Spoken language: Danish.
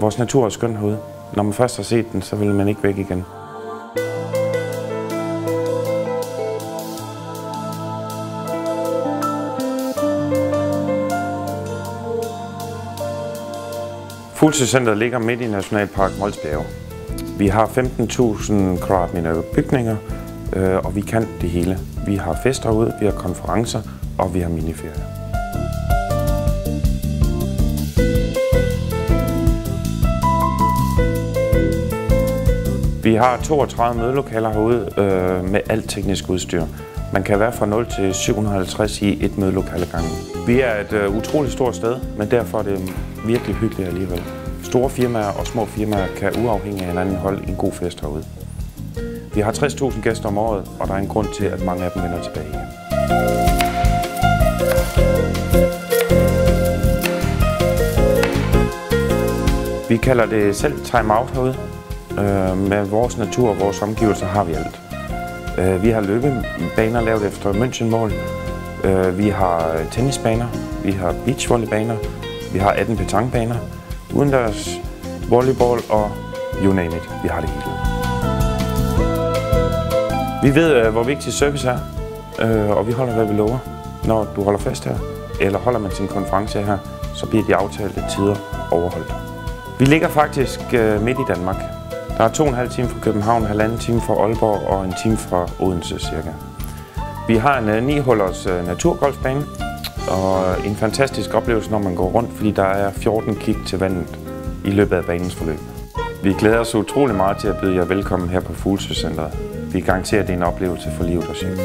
Vores natur er skøn herude. Når man først har set den, så vil man ikke væk igen. Fuglsøcentret ligger midt i Nationalpark Mols Bjerge. Vi har 15.000 kvadratmeter bygninger, og vi kan det hele. Vi har fester ude, vi har konferencer, og vi har miniferier. Vi har 32 mødelokaler herude med alt teknisk udstyr. Man kan være fra 0 til 750 i et mødelokale gangen. Vi er et utroligt stort sted, men derfor er det virkelig hyggeligt alligevel. Store firmaer og små firmaer kan uafhængigt af hinanden holde en god fest herude. Vi har 60.000 gæster om året, og der er en grund til, at mange af dem vender tilbage igen. Vi kalder det selv time out herude. Med vores natur og vores omgivelser har vi alt. Vi har løbebaner lavet efter München-mål. Vi har tennisbaner, vi har beachvolleybaner, vi har 18 petanquebaner, udendørs volleyball og you name it. Vi har det hele. Vi ved, hvor vigtig service er, og vi holder, hvad vi lover. Når du holder fest her, eller holder man sin konference her, så bliver de aftalte tider overholdt. Vi ligger faktisk midt i Danmark. Der er 2,5 timer fra København, 1,5 time fra Aalborg og 1 time fra Odense cirka. Vi har en 9-hullers naturgolfbane og en fantastisk oplevelse, når man går rundt, fordi der er 14 kig til vandet i løbet af banens forløb. Vi glæder os utrolig meget til at byde jer velkommen her på Fuglsøcentret. Vi garanterer, at det er en oplevelse for livet og sjælen.